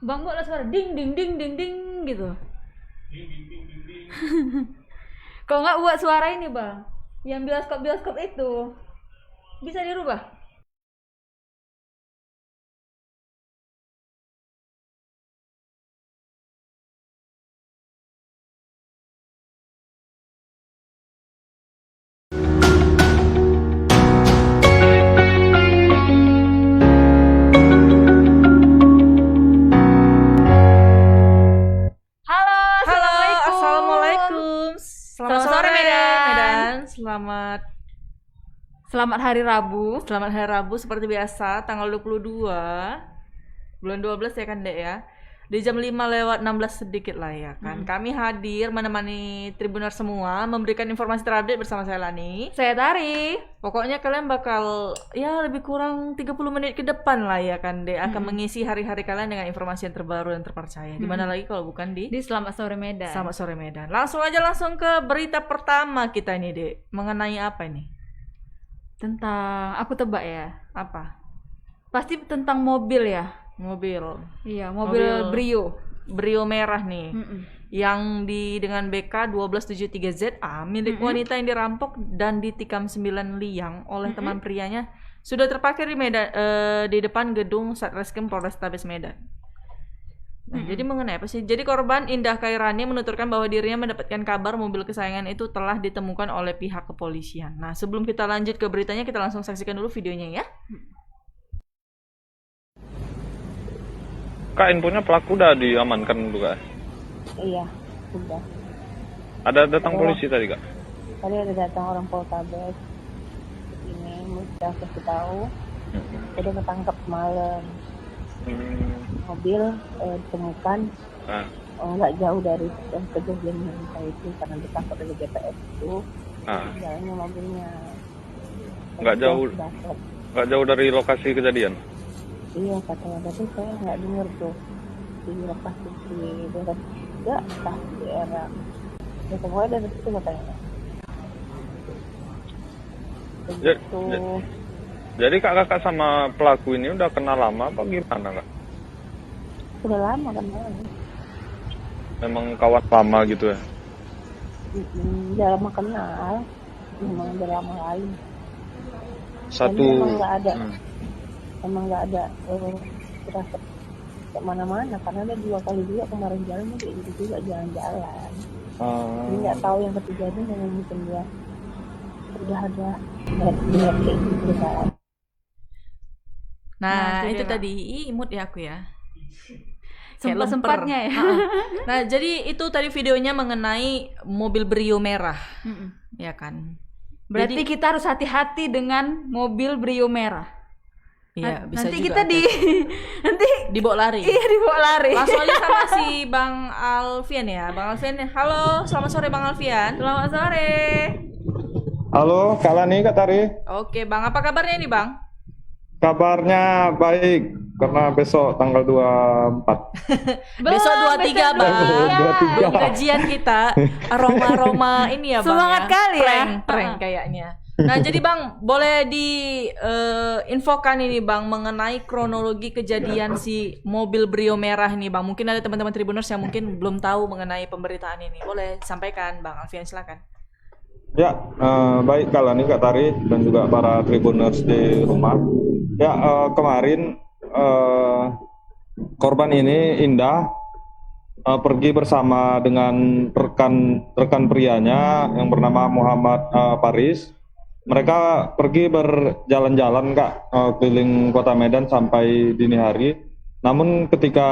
Bang buatlah suara ding ding ding ding ding gitu. Kalau nggak buat suara ini bang, yang bioskop itu bisa dirubah. Halo, Halo, assalamualaikum. assalamualaikum. Selamat sore Medan. Selamat hari Rabu. Selamat hari Rabu seperti biasa tanggal 22 bulan 12 ya kan Dek ya. Di jam 5:16 sedikit lah ya kan. Kami hadir menemani Tribuner semua memberikan informasi terupdate bersama saya Lani. Saya Tari. Pokoknya kalian bakal ya lebih kurang 30 menit ke depan lah ya kan Dek akan mengisi hari-hari kalian dengan informasi yang terbaru dan terpercaya. Dimana lagi kalau bukan di Selamat Sore Medan. Selamat Sore Medan. Langsung ke berita pertama kita ini Dek. Mengenai apa ini? Tentang, aku tebak ya. Apa? Pasti tentang mobil ya. Mobil Iya, mobil Brio. Brio merah nih. Mm-mm. Yang dengan BK 1273ZA milik wanita yang dirampok dan ditikam 9 liang oleh teman prianya sudah terparkir di Medan, di depan gedung Satreskrim Polrestabes Medan. Nah, jadi mengenai apa sih? Jadi korban Indah Kairani menuturkan bahwa dirinya mendapatkan kabar mobil kesayangan itu telah ditemukan oleh pihak kepolisian. Nah, sebelum kita lanjut ke beritanya, kita langsung saksikan dulu videonya ya. Kak, infonya pelaku udah diamankan juga. Iya, sudah. Ada datang polisi tadi, Kak? Tadi ada datang orang Poltabes. Ini sudah kasih tahu. Jadi ketangkap malam. Mobil ditemukan Nah, nggak jauh dari kejadian yang itu karena ditangkap dari GPS itu. nah, Jalannya mobilnya. Nggak jauh. Dapat. nggak jauh dari lokasi kejadian. Iya katanya, tapi saya nggak dengar tuh di lokasi di daerah ya, entah di daerah. Ya pokoknya dari situ katanya. Ja- Begitu. Jadi kakak sama pelaku ini udah kenal lama apa gimana, Kak? Sudah lama kan Bang? Memang kawan lama gitu ya? Udah lama kenal, memang udah lama kali. Satu. Memang nggak ada, Hmm. memang nggak ada firasat kemana-mana karena ada 2 kali juga kemarin jalan kayak gitu juga jalan-jalan. Jadi nggak tahu yang ketiga ini memang mungkin dia udah ada niat kayak gitu kan. Nah, itu itu dia, tadi imut ya aku ya. Kayak lemper. Sempat-sempatnya ya. Nah, jadi itu tadi videonya mengenai mobil Brio merah, Mm-mm. ya kan? Berarti kita harus hati-hati dengan mobil Brio merah. Iya, bisa nanti juga. kita nanti dibawa lari. iya dibawa lari. Langsung aja sama si Bang Alfian ya. Bang Alfian, halo, selamat sore Bang Alfian. Selamat sore. Halo, Kak Lani, Kak Tari. Oke, Bang, apa kabarnya ini, Bang? Kabarnya baik karena besok tanggal 24. Besok 23, Bang. Iya. Belum gajian kita. Aroma-aroma ini ya, Bang. Semangat kali ya. Prank kayaknya. Nah, jadi Bang, boleh infokan ini Bang mengenai kronologi kejadian si mobil Brio merah ini, Bang. Mungkin ada teman-teman Tribuners yang mungkin belum tahu mengenai pemberitaan ini. Boleh sampaikan, Bang Alfian, silakan. Ya, baik Kak Lani, Kak Tari, dan juga para Tribuners di rumah. Ya, kemarin korban ini Indah pergi bersama dengan rekan prianya yang bernama Muhammad Paris. Mereka pergi berjalan-jalan Kak, keliling kota Medan sampai dini hari. Namun ketika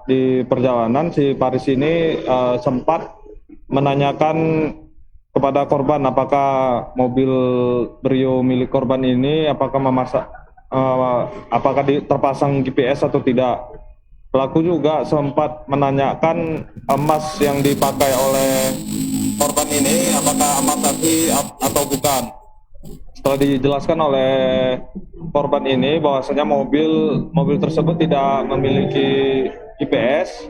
di perjalanan si Paris ini sempat menanyakan kepada korban apakah mobil Brio milik korban ini apakah terpasang GPS atau tidak. Pelaku juga sempat menanyakan emas yang dipakai oleh korban ini apakah emas asli atau bukan. Setelah dijelaskan oleh korban ini bahwasanya mobil tersebut tidak memiliki GPS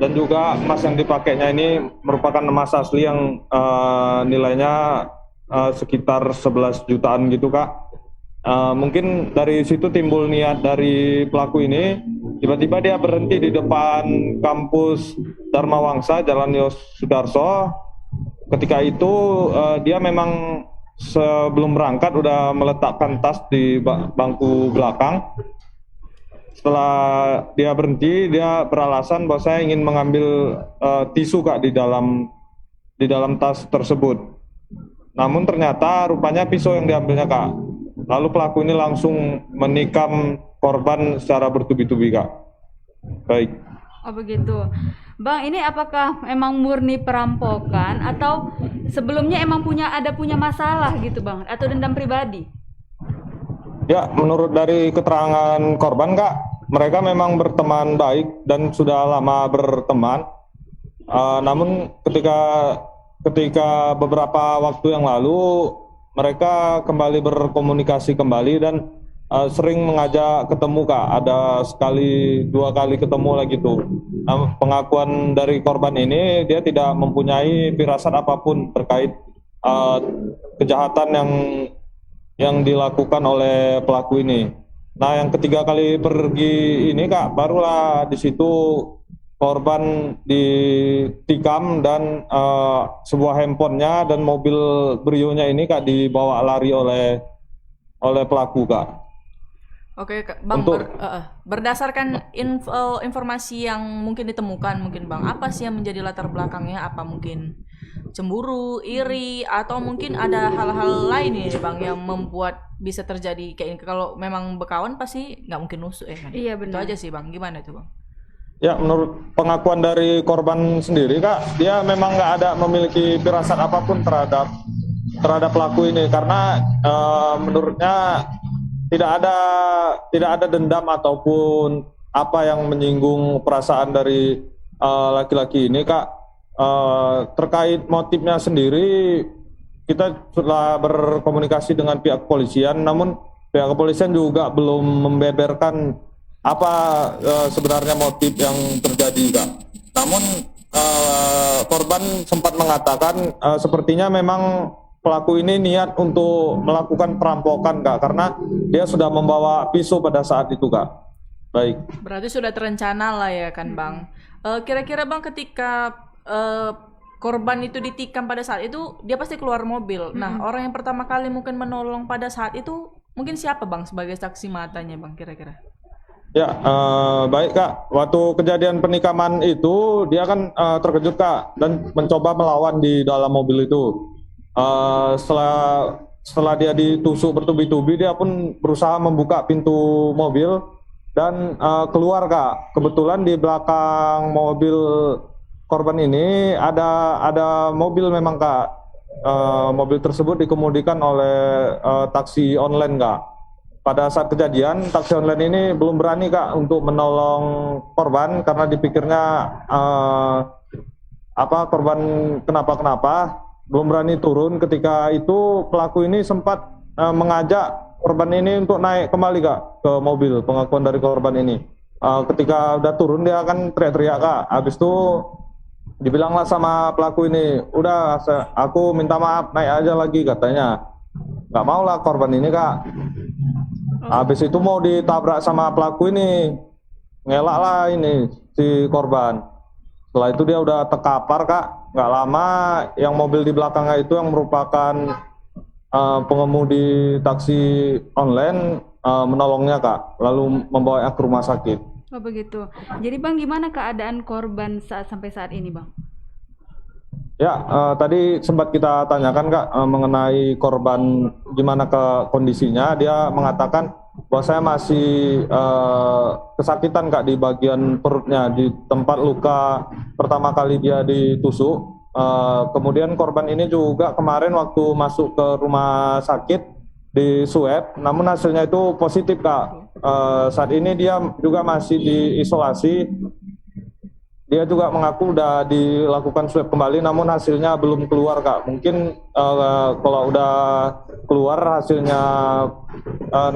dan juga emas yang dipakainya ini merupakan emas asli yang nilainya sekitar 11 jutaan gitu Kak. Mungkin dari situ timbul niat dari pelaku ini Tiba-tiba dia berhenti di depan kampus Dharma Wangsa, Jalan Yos Sudarso. Ketika itu dia memang sebelum berangkat udah meletakkan tas di bangku belakang. Setelah dia berhenti, dia beralasan bahwa saya ingin mengambil tisu Kak di dalam tas tersebut. Namun ternyata rupanya pisau yang diambilnya Kak. Lalu pelaku ini langsung menikam korban secara bertubi-tubi Kak. Baik. Oh begitu. Bang, ini apakah emang murni perampokan atau sebelumnya emang ada punya masalah gitu Bang? Atau dendam pribadi? Ya, menurut dari keterangan korban Kak, mereka memang berteman baik dan sudah lama berteman. Namun ketika beberapa waktu yang lalu mereka kembali berkomunikasi kembali dan sering mengajak ketemu Kak. Ada sekali 2 kali ketemu lagi tuh. Nah, pengakuan dari korban ini dia tidak mempunyai firasat apapun terkait kejahatan yang dilakukan oleh pelaku ini. Nah, yang ketiga kali pergi ini Kak, barulah di situ korban ditikam dan sebuah handphonenya dan mobil Brio-nya ini Kak dibawa lari oleh pelaku Kak. Oke, Bang, berdasarkan informasi yang mungkin ditemukan mungkin Bang, apa sih yang menjadi latar belakangnya? Apa mungkin cemburu, iri, atau mungkin ada hal-hal lain nih Bang yang membuat bisa terjadi kayak ini? Kalau memang berkawan pasti nggak mungkin nusuk ya kan? Iya benar. Itu aja sih Bang, gimana itu Bang? Ya, menurut pengakuan dari korban sendiri Kak, dia memang nggak ada memiliki firasat apapun terhadap pelaku ini karena menurutnya tidak ada dendam ataupun apa yang menyinggung perasaan dari laki-laki ini Kak. Terkait motifnya sendiri kita telah berkomunikasi dengan pihak kepolisian, namun pihak kepolisian juga belum membeberkan apa sebenarnya motif yang terjadi Kak. Namun korban sempat mengatakan sepertinya memang pelaku ini niat untuk melakukan perampokan Kak, karena dia sudah membawa pisau pada saat itu Kak. Baik. Berarti sudah terencana lah ya kan Bang. Kira-kira Bang ketika korban itu ditikam pada saat itu dia pasti keluar mobil. Nah, orang yang pertama kali mungkin menolong pada saat itu mungkin siapa Bang sebagai saksi matanya Bang kira-kira? Ya, baik Kak. Waktu kejadian penikaman itu dia kan terkejut Kak dan mencoba melawan di dalam mobil itu. Setelah dia ditusuk bertubi-tubi, dia pun berusaha membuka pintu mobil dan keluar Kak. Kebetulan di belakang mobil korban ini ada mobil memang Kak. Mobil tersebut dikemudikan oleh taksi online Kak. Pada saat kejadian, taksi online ini belum berani Kak untuk menolong korban karena dipikirnya korban kenapa-kenapa, belum berani turun. Ketika itu pelaku ini sempat mengajak korban ini untuk naik kembali Kak ke mobil, pengakuan dari korban ini. Ketika udah turun dia akan teriak-teriak Kak. Habis itu dibilanglah sama pelaku ini, udah aku minta maaf, naik aja lagi katanya. Nggak mau lah korban ini Kak. Habis itu mau ditabrak sama pelaku ini, ngelak lah ini si korban. Setelah itu dia udah terkapar Kak. Nggak lama yang mobil di belakangnya itu yang merupakan pengemudi taksi online menolongnya Kak, lalu membawanya ke rumah sakit. Oh begitu. Jadi Bang, gimana keadaan korban sampai saat ini Bang? Ya, tadi sempat kita tanyakan Kak mengenai korban gimana kondisinya. Dia mengatakan bahwa saya masih kesakitan Kak di bagian perutnya, di tempat luka pertama kali dia ditusuk. Kemudian korban ini juga kemarin waktu masuk ke rumah sakit di swab, namun hasilnya itu positif Kak. Saat ini dia juga masih diisolasi. Dia juga mengaku udah dilakukan swab kembali, namun hasilnya belum keluar Kak. Mungkin kalau udah keluar hasilnya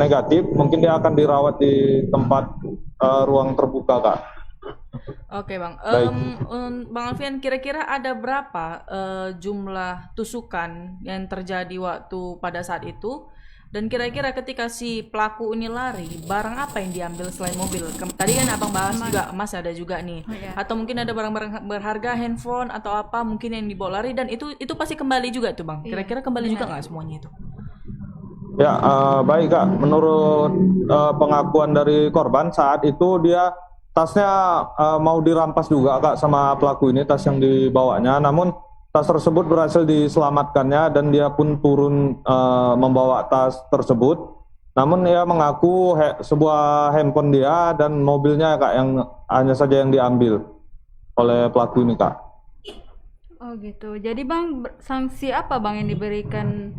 negatif, mungkin dia akan dirawat di tempat ruang terbuka Kak. Oke Bang. Bang Alfian, kira-kira ada berapa jumlah tusukan yang terjadi waktu pada saat itu? Dan kira-kira ketika si pelaku ini lari, barang apa yang diambil selain mobil? Tadi kan abang bahas juga emas ada juga nih. Oh, iya. Atau mungkin ada barang-barang berharga, handphone atau apa mungkin yang dibawa lari, dan itu pasti kembali juga tuh bang. Kira-kira kembali juga nggak semuanya itu? Ya, baik Kak. Menurut pengakuan dari korban, saat itu dia tasnya mau dirampas juga Kak sama pelaku ini, tas yang dibawanya. Namun tas tersebut berhasil diselamatkannya dan dia pun turun membawa tas tersebut. Namun ia mengaku sebuah handphone dia dan mobilnya Kak yang hanya saja yang diambil oleh pelaku ini Kak. Oh gitu. Jadi Bang, sanksi apa Bang yang diberikan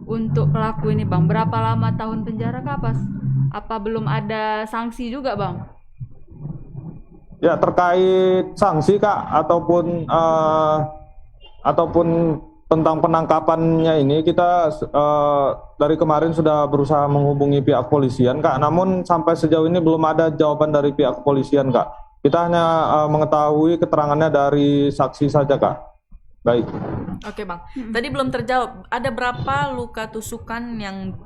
untuk pelaku ini Bang? Berapa lama tahun penjara kah? Apa belum ada sanksi juga Bang? Ya, terkait sanksi Kak ataupun tentang penangkapannya ini, kita dari kemarin sudah berusaha menghubungi pihak kepolisian Kak, namun sampai sejauh ini belum ada jawaban dari pihak kepolisian Kak. Kita hanya mengetahui keterangannya dari saksi saja Kak. Baik. Oke bang, tadi belum terjawab. Ada berapa luka tusukan yang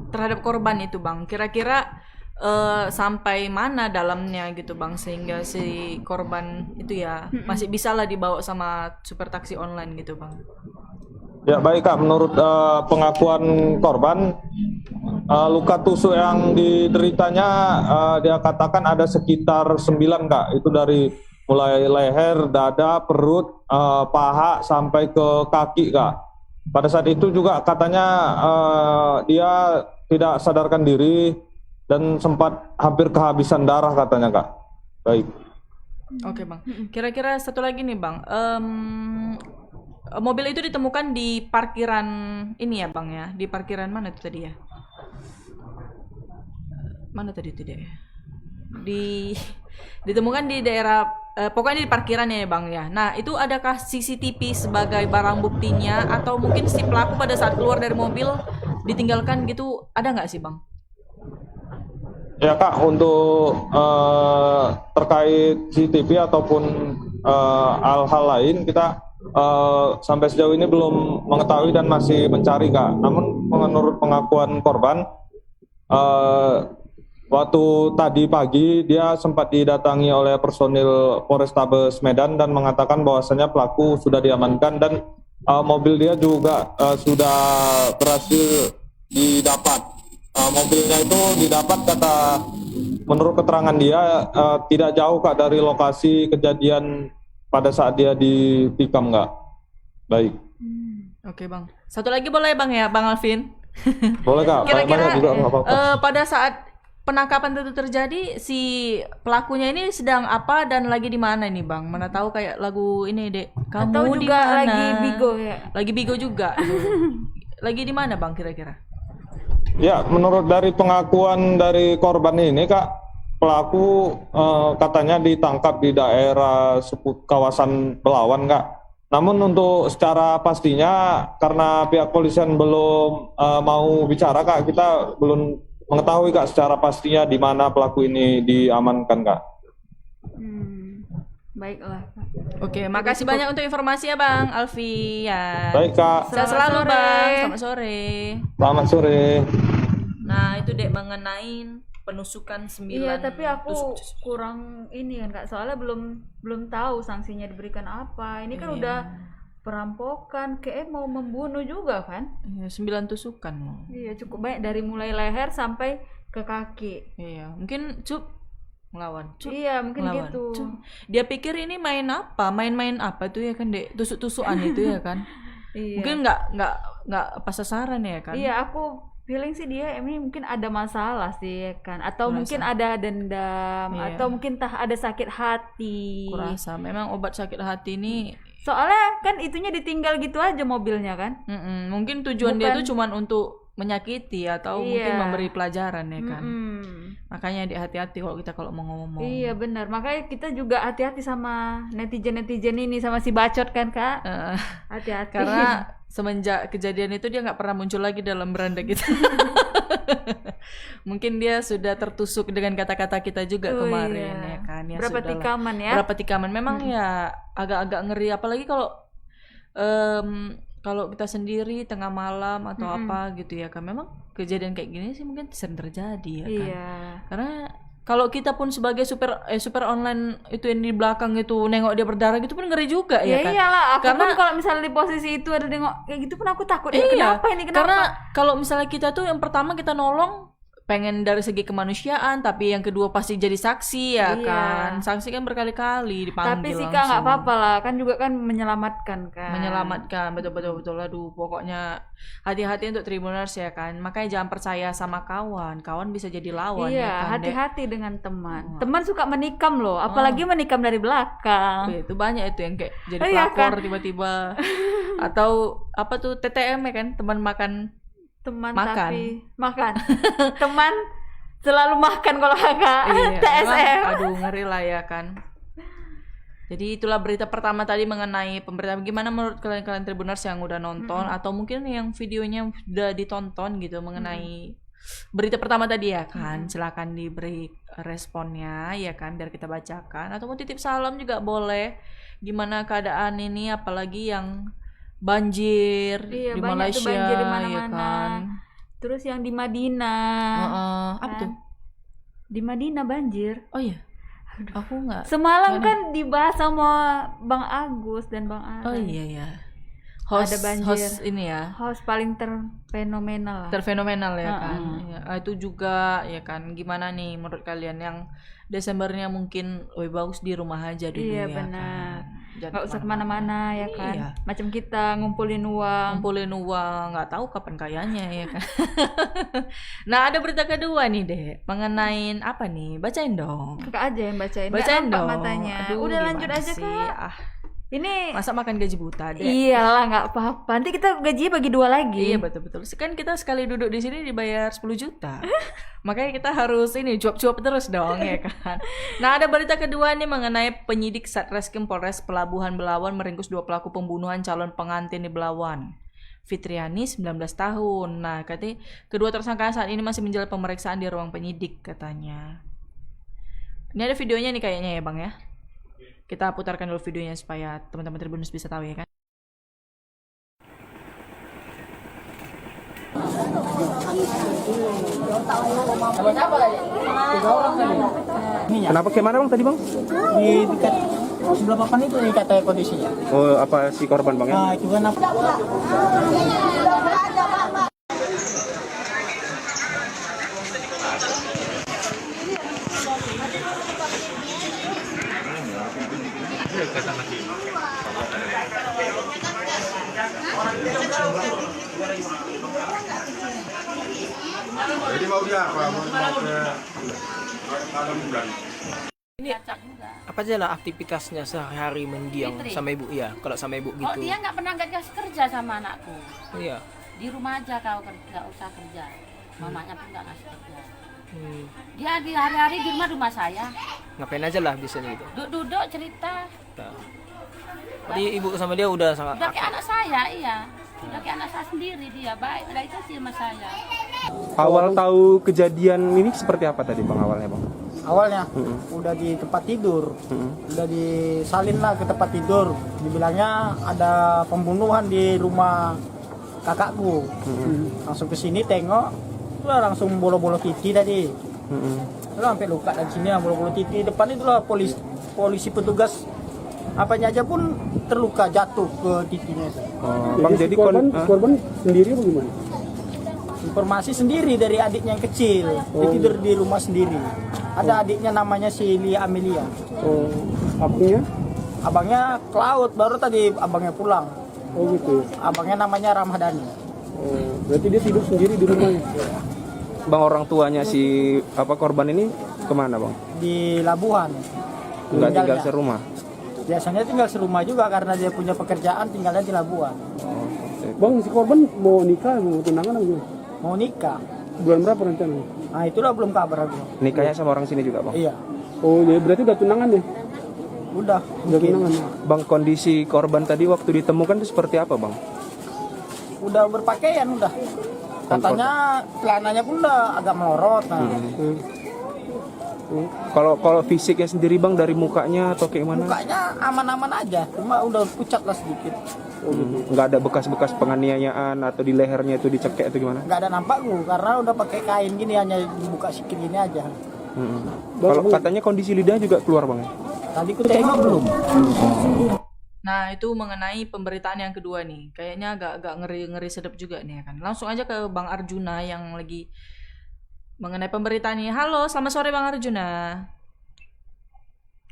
terhadap korban itu bang? Kira-kira sampai mana dalamnya gitu bang, sehingga si korban itu ya masih bisa lah dibawa sama super taksi online gitu bang? Ya baik Kak, menurut pengakuan korban, luka tusuk yang dideritanya dia katakan ada sekitar 9 Kak. Itu dari mulai leher, dada, perut, paha sampai ke kaki Kak. Pada saat itu juga katanya dia tidak sadarkan diri dan sempat hampir kehabisan darah katanya Kak. Baik. Oke bang. Kira-kira satu lagi nih bang. Mobil itu ditemukan di parkiran ini ya bang ya. Di parkiran mana itu tadi ya? Mana tadi itu deh? Ditemukan di daerah pokoknya di parkiran ya bang ya. Nah itu adakah CCTV sebagai barang buktinya, atau mungkin si pelaku pada saat keluar dari mobil ditinggalkan gitu, ada nggak sih bang? Ya Kak, untuk terkait CCTV ataupun hal-hal lain kita sampai sejauh ini belum mengetahui dan masih mencari Kak. Namun menurut pengakuan korban, waktu tadi pagi dia sempat didatangi oleh personil Polrestabes Medan dan mengatakan bahwasanya pelaku sudah diamankan dan mobil dia juga sudah berhasil didapat. Mobilnya itu didapat menurut keterangan dia tidak jauh Kak dari lokasi kejadian pada saat dia ditikam Kak. Baik. Oke bang. Satu lagi boleh bang ya bang Alvin? Boleh Kak. Kira-kira juga nggak apa-apa. Pada saat penangkapan itu terjadi, si pelakunya ini sedang apa dan lagi di mana ini bang? Mana tahu kayak lagu ini dek. Kamu atau di juga mana? lagi bigo ya? Lagi bigo juga. Lagi di mana bang kira-kira? Ya, menurut dari pengakuan dari korban ini Kak, pelaku katanya ditangkap di daerah kawasan Belawan Kak. Namun untuk secara pastinya karena pihak polisian belum mau bicara Kak, kita belum mengetahui Kak secara pastinya di mana pelaku ini diamankan Kak. Baiklah. Oke, makasih banyak untuk informasi ya Bang Alfian. Baik Kak. Sehat selalu sore. Bang. Selamat sore. Selamat sore. Nah itu dek mengenai penusukan 9. Iya, tapi aku kurang ini kan Kak, soalnya belum tahu sanksinya diberikan apa. Ini kan udah perampokan, kayak mau membunuh juga kan? Iya, 9 tusukan. Iya, cukup banyak dari mulai leher sampai ke kaki. Iya, mungkin ngelawan. Iya, mungkin ngelawan. gitu. Dia pikir ini main apa? Main-main apa tuh ya kan dek? Tusuk-tusukan itu ya kan? Iya. Mungkin nggak pas sasaran ya kan? Iya, aku feeling sih dia ini mungkin ada masalah sih ya kan, atau mungkin ada dendam, atau mungkin ada sakit hati. Kurasa memang obat sakit hati ini. Soalnya kan itunya ditinggal gitu aja mobilnya kan. Mungkin tujuan dia tuh cuman untuk menyakiti atau mungkin memberi pelajaran ya kan. Makanya hati-hati kalau mau ngomong. Iya benar, makanya kita juga hati-hati sama netizen ini, sama si bacot kan Kak. Hati-hati. Karena semenjak kejadian itu dia nggak pernah muncul lagi dalam beranda kita. Mungkin dia sudah tertusuk dengan kata-kata kita juga kemarin ya kan. Ya, berapa tikaman ya? Berapa tikaman memang ya agak-agak ngeri, apalagi kalau kita sendiri tengah malam atau apa gitu ya kan, memang kejadian kayak gini sih mungkin sering terjadi ya kan. Iya. Karena kalau kita pun sebagai super online itu yang di belakang itu nengok dia berdarah gitu pun ngeri juga Ya ya kan. iyalah, aku Karena pun kalau misalnya di posisi itu ada nengok kayak gitu pun aku takut. iya, Kenapa ini? Kenapa? Karena kalau misalnya kita tuh yang pertama kita nolong pengen dari segi kemanusiaan, tapi yang kedua pasti jadi saksi ya Iya. kan. Saksi kan berkali-kali dipanggil Tapi sih langsung. Kak nggak apa-apa lah, kan juga kan menyelamatkan kan. Menyelamatkan, betul. Aduh, pokoknya hati-hati untuk Tribuners ya kan. Makanya jangan percaya sama kawan bisa jadi lawan Iya, ya kan. Dek. hati-hati dengan teman. Teman suka menikam loh, apalagi menikam dari belakang. Itu banyak itu yang kayak jadi Oh, iya pelakor kan? tiba-tiba. Atau apa tuh TTM ya kan, teman makan. Teman Makan. tapi makan. Teman selalu makan kalau kakak. Iya, TSM. memang, aduh ngeri lah ya kan. Jadi itulah berita pertama tadi mengenai pemberitaan. Gimana menurut kalian Tribuners yang udah nonton atau mungkin yang videonya udah ditonton gitu mengenai berita pertama tadi ya kan. Silakan diberi responnya ya kan biar kita bacakan, ataupun titip salam juga boleh. Gimana keadaan ini apalagi yang banjir Iya, di banyak Malaysia tuh banjir di ya mana-mana. kan. Terus yang di Madinah. Apa kan? tuh? Di Madinah banjir. Oh iya. Aku nggak. Semalam kan dibahas sama Bang Agus dan Bang Ara. Oh iya. Ada banjir. Host ini ya. Host paling terfenomenal lah. Terfenomenal ya kan. Ya, itu juga ya kan. Gimana nih menurut kalian yang Desembernya mungkin lebih bagus di rumah aja dulu Iya, ya benar. kan. Jangan Nggak usah kemana-mana ya kan. Iya. Macam kita ngumpulin uang. nggak tahu kapan kayanya ya kan. Nah ada berita kedua nih deh mengenai apa nih, bacain dong. Kakak aja yang bacain. Nggak Bacain nampak dong. matanya. Aduh, Udah lanjut gimana aja sih? Kak. Ini Masa makan gaji buta deh. iyalah nggak apa-apa. Nanti kita gajinya bagi 2 lagi. Iya betul. Kan kita sekali duduk di sini dibayar 10 juta. Makanya kita harus ini cuap-cuap terus dong ya kan. Nah ada berita kedua nih mengenai penyidik Satreskrim Polres Pelabuhan Belawan meringkus 2 pelaku pembunuhan calon pengantin di Belawan. Fitriani 19 tahun. Nah katanya kedua tersangka saat ini masih menjalani pemeriksaan di ruang penyidik katanya. Ini ada videonya nih kayaknya ya Bang ya. Kita putarkan dulu videonya supaya teman-teman Tribuners bisa tahu ya kan. Kenapa kemana bang tadi bang? Di dekat sebelah papan itu nih katanya kondisinya. Oh apa si korban bang ya? Nah itu kan apa? Jadi mau dia apa? Mau ke malam bulan. Ini apa aja lah aktivitasnya sehari-hari mendiang Fitri. sama ibu ya? Kalau sama ibu Oh gitu. dia nggak pernah nggak kerja sama anakku. Iya. Di rumah aja kau kerja, usah kerja. Mamanya pun nggak ngasih kerja. Dia di hari-hari di rumah saya. Ngapain aja lah biasanya gitu. Duduk-duduk cerita. Nah. Jadi ibu sama dia udah sangat Udah kayak anak saya, iya. Udah kayak anak saya sendiri dia. Baik, baik aja sih sama saya. Awal tahu kejadian ini seperti apa tadi bang awalnya bang? Awalnya udah di tempat tidur, udah disalin lah ke tempat tidur. Dibilangnya ada pembunuhan di rumah kakakku. Langsung ke sini tengok, udah langsung bolo-bolo titi tadi. Udah sampai luka dari sini, bolo-bolo titi. Depan itulah polisi petugas apanya aja pun terluka jatuh ke titinya. Bang jadi korban Sendiri bagaimana? Informasi sendiri dari adiknya yang kecil, dia tidur di rumah sendiri. Ada adiknya namanya si Lia Amelia. Abangnya ke laut, baru tadi abangnya pulang. Oh gitu. Abangnya namanya Ramadhani. Berarti dia tidur sendiri di rumahnya. bang orang tuanya si korban ini kemana bang? Di Labuhan. Nggak tinggal Tinggalnya. serumah? Biasanya tinggal serumah juga karena dia punya pekerjaan tinggalnya di Labuhan. Bang si korban mau nikah, mau tunangan apa gimana? Mau nikah. Bulan berapa rencananya? Nah itulah belum kabar aku. Nikahnya sama orang sini juga bang? Iya. Oh jadi berarti udah tunangan ya? Udah tunangan. Bang kondisi korban tadi waktu ditemukan itu seperti apa bang? udah berpakaian udah. Katanya celananya pun udah agak melorot. Nah. Kalau fisiknya sendiri bang, dari mukanya atau kayak mana? Mukanya aman-aman aja, cuma udah pucat lah sedikit. Nggak ada bekas-bekas penganiayaan atau di lehernya itu dicekek atau gimana? Nggak ada nampak Bu, karena udah pakai kain gini, hanya dibuka sedikit gini aja. Kalau katanya kondisi lidah juga keluar bang? Tadi ku tengok belum. Nah, itu mengenai pemberitaan yang kedua nih. Kayaknya agak ngeri sedap juga nih kan. Langsung aja ke Bang Arjuna yang lagi mengenai pemberitaan ini. Halo, selamat sore Bang Arjuna.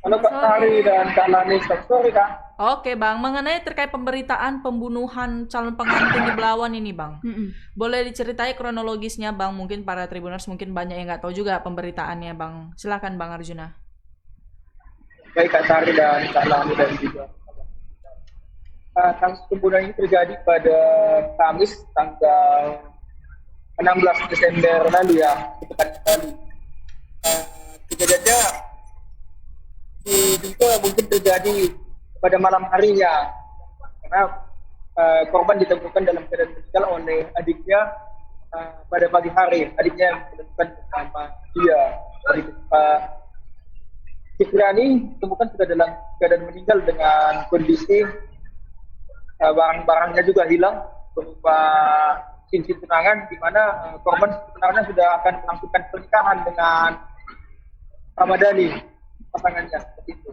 Halo Kak Sari dan Kak Lani, selamat sore Kak. Oke Bang, mengenai terkait pemberitaan pembunuhan calon pengantin di Belawan ini Bang. Boleh diceritai kronologisnya Bang? Mungkin para Tribuners mungkin banyak yang nggak tahu juga pemberitaannya Bang. Silakan Bang Arjuna. Baik Kak Sari dan Kak Lani dan juga. Kasus pembunuhan ini terjadi pada Kamis tanggal 16 Desember lalu ya, kejadiannya diduga mungkin terjadi pada malam harinya karena korban ditemukan dalam keadaan meninggal oleh adiknya pada pagi hari. Adiknya yang ditemukan bersama dia. Cipriani ditemukan sudah dalam keadaan meninggal dengan kondisi barang-barangnya juga hilang berupa cincin tunangan, di mana korban sebenarnya sudah akan melakukan pernikahan dengan Ramadhani, pasangannya seperti itu.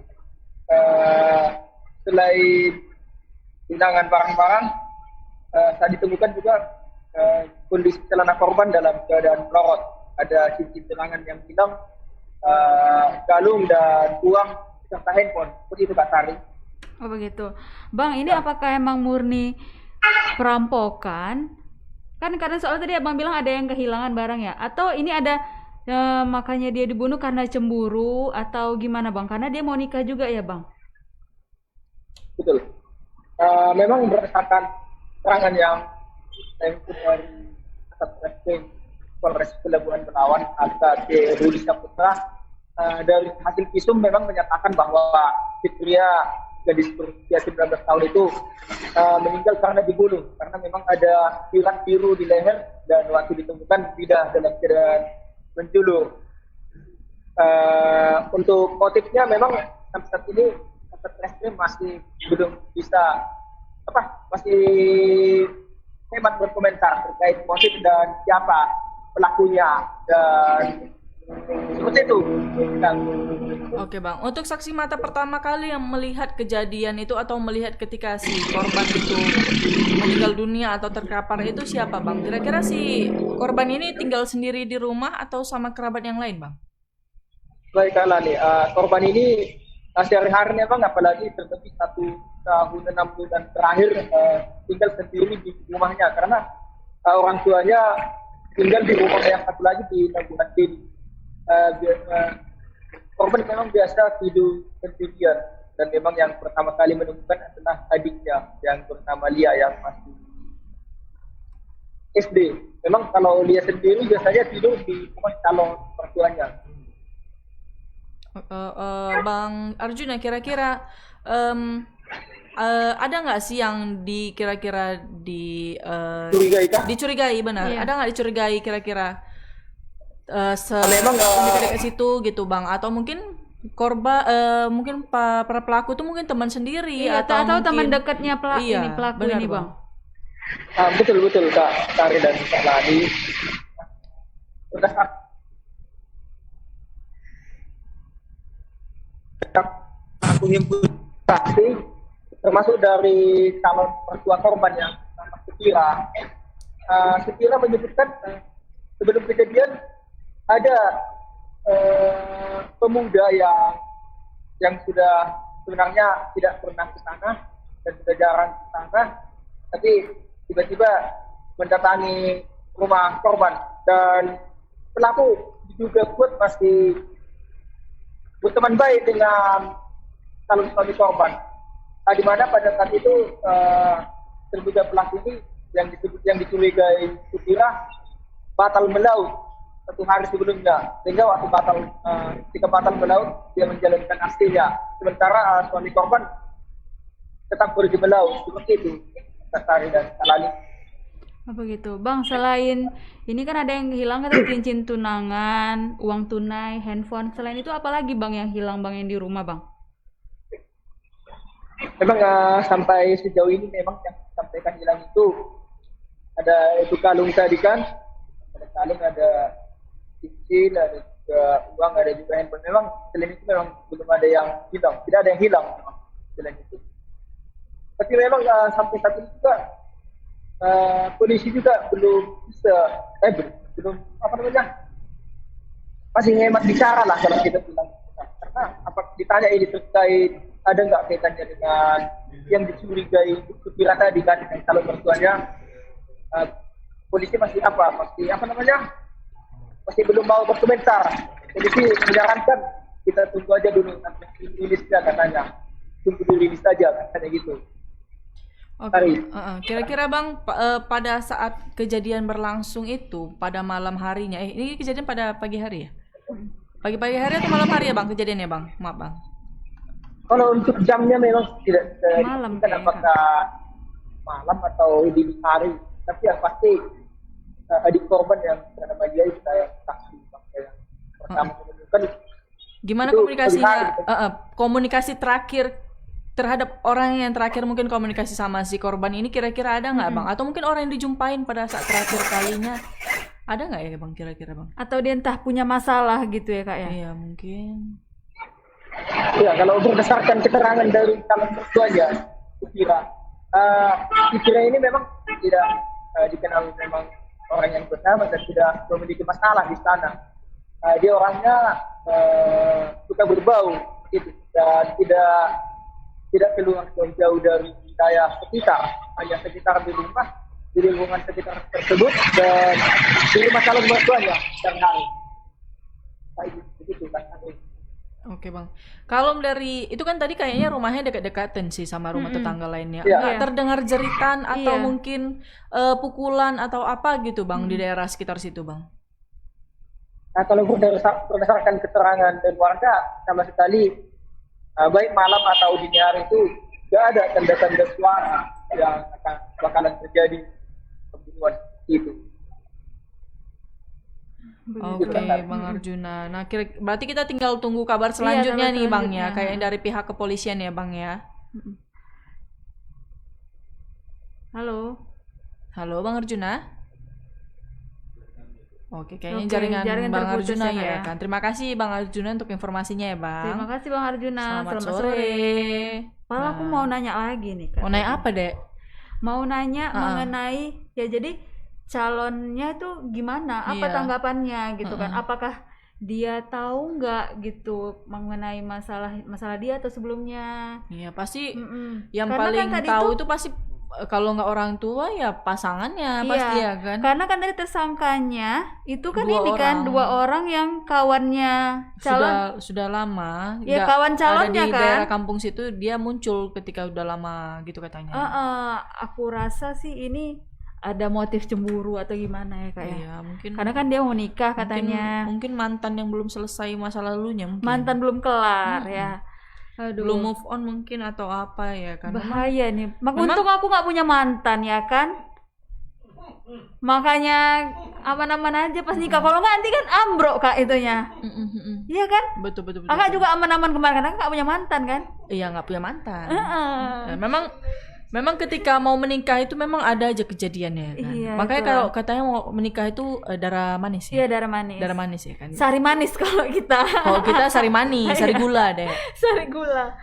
Selain tunangan barang-barang, saat ditemukan juga kondisi celana korban dalam keadaan melorot. Ada cincin tunangan yang hilang, kalung dan uang serta handphone. Seperti itu Kak Sari. Oh begitu. Bang, ini apakah emang murni perampokan? Kan karena soal tadi Abang bilang ada yang kehilangan barang ya? Atau ini ada makanya dia dibunuh karena cemburu atau gimana Bang? Karena dia mau nikah juga ya Bang? Betul. Memang berdasarkan keterangan yang saya ikut dari Satreskrim Polres Pelabuhan Belawan AKP Rudi Saputra, dari hasil visum memang menyatakan bahwa Fitria gadis berusia 19 tahun itu meninggal karena dibunuh, karena memang ada sirat biru di leher dan waktu ditemukan tidak dalam keadaan menjulur. Untuk motifnya memang sampai saat ini Satreskrim masih belum bisa masih hemat berkomentar terkait motif dan siapa pelakunya dan seperti itu. Oke Bang, untuk saksi mata pertama kali yang melihat kejadian itu atau melihat ketika si korban itu meninggal dunia atau terkapar itu siapa Bang? Kira-kira si korban ini tinggal sendiri di rumah atau sama kerabat yang lain Bang? Baik Kak Lani, korban ini sehari-harinya Bang, apalagi terlebih 1 tahun 6 bulan terakhir tinggal sendiri di rumahnya karena orang tuanya tinggal di rumah yang satu lagi di Nagungan Kini. Korban memang biasa tidur sendirian dan memang yang pertama kali menemukan adalah adiknya yang bernama Lia yang masih SD. Memang kalau Lia sendiri biasanya tidur di rumah calon mertuanya. Bang Arjuna, kira-kira ada nggak sih yang kira-kira dicurigai benar? Iya. Ada nggak dicurigai kira-kira memang dekat situ gitu Bang, atau mungkin korban mungkin para pelaku itu mungkin teman sendiri atau mungkin teman dekatnya pelaku ini Bang. Betul Kak Sari dan Kak Lani. Aku himpun saksi termasuk dari calon mertua korban yang nama Sekira menyebutkan sebelum kejadian ada pemuda yang sudah sebenarnya tidak pernah ke sana dan sudah jarang ke sana, tapi tiba-tiba mendatangi rumah korban dan pelaku diduga kuat masih berteman baik dengan calon suami korban. Di mana pada saat itu terduga pelaku ini yang dicurigai Sekira batal melaut 1 hari sebelumnya, sehingga waktu ketika batal melaut dia menjalankan aksinya, sementara suami korban tetap pergi melaut. Seperti itu Kak Sari dan Kak Lani. Apa gitu, Bang? Selain ini kan ada yang hilang kata cincin tunangan, uang tunai, handphone. Selain itu apa lagi Bang yang hilang Bang yang di rumah Bang? Memang sampai sejauh ini memang yang disampaikan hilang itu ada itu kalung tadi kan, ada kalung, ada cincin, ada juga uang, ada juga handphone. Memang selain itu memang belum ada yang hilang, tidak ada yang hilang memang selain itu. Tapi memang sampai saat ini juga polisi juga belum bisa, belum apa namanya, masih hemat bicara lah kalau kita bilang. Karena apa ditanya ini terkait ada nggak kaitannya dengan yang dicurigai Supira tadi kan, kalau mertuanya, polisi masih masih belum mau berkomentar. Polisi menyarankan kita tunggu aja dulu nanti rilisnya katanya, tunggu dirilis saja katanya gitu. Oke. Kira-kira Bang, pada saat kejadian berlangsung itu pada malam harinya, ini kejadian pada pagi hari ya? Pagi-pagi hari atau malam hari ya Bang kejadiannya Bang? Maaf Bang. Kalau untuk jamnya memang tidak malam, kita apakah malam atau dini hari, tapi yang pasti adik korban yang bernama dia itu saya saksi yang pertama menemukan. Gimana komunikasinya? Komunikasi terakhir terhadap orang yang terakhir mungkin komunikasi sama si korban ini kira-kira ada nggak Bang? Atau mungkin orang yang dijumpain pada saat terakhir kalinya ada nggak ya Bang kira-kira Bang? Atau dia entah punya masalah gitu ya Kak ya? Iya mungkin. Ya kalau berdasarkan keterangan dari calon mertuanya, Supira ini memang tidak dikenal memang orang yang bernama dan tidak memiliki masalah di sana. Dia orangnya suka berbau gitu, dan tidak keluar jauh dari wilayah sekitar, hanya sekitar di rumah, di lingkungan sekitar tersebut dan di rumah calon mertuanya sehari-hari. Begitu kan. Oke Bang, kalau dari itu kan tadi kayaknya rumahnya dekat-dekatan sih sama rumah tetangga lainnya. Iya. Nggak terdengar jeritan atau mungkin pukulan atau apa gitu Bang di daerah sekitar situ Bang? Nah kalau berdasarkan keterangan dan warga sama sekali baik malam atau dini hari itu tidak ada tanda-tanda suara yang bakalan terjadi pembunuhan itu. Oke, Bang Arjuna. Nah, berarti kita tinggal tunggu kabar selanjutnya nih Bang ya, kayak dari pihak kepolisian ya Bang ya. Halo. Halo Bang Arjuna. Oke, kayaknya jaringan Bang Arjuna ya kan. Terima kasih Bang Arjuna untuk informasinya ya Bang. Terima kasih Bang Arjuna. Selamat sore. Malah aku mau nanya lagi nih Kak. Mau nanya apa Dek? Mau nanya mengenai ya jadi calonnya tuh gimana? Apa tanggapannya gitu kan? Apakah dia tahu nggak gitu mengenai masalah dia atau sebelumnya? Iya pasti yang karena paling kan tahu itu pasti kalau nggak orang tua ya pasangannya pasti ya kan. Karena kan tadi tersangkanya itu kan dua orang yang kawannya calon sudah lama. Ya kawan calonnya ada di kan. daerah kampung situ dia muncul ketika udah lama gitu katanya. Aku rasa sih ini ada motif cemburu atau gimana ya Kak ya? Iya, mungkin. Karena kan dia mau nikah katanya. Mungkin mantan yang belum selesai masa lalunya mungkin. Mantan belum kelar ya. Aduh. Belum move on mungkin atau apa ya kan. Bahaya nih. Untung aku nggak punya mantan ya kan. Makanya aman-aman aja pas nikah. Kalau nggak nanti kan ambruk Kak itunya. Iya kan? Betul. Kakak juga aman-aman kemarin karena nggak punya mantan kan? Iya nggak punya mantan. Memang ketika mau menikah itu memang ada aja kejadiannya kan. Iya, makanya kalau katanya mau menikah itu darah manis ya. Iya, darah manis. Darah manis ya kan. Sari manis kalau kita. Kalau kita sari manis, sari gula deh. Sari gula.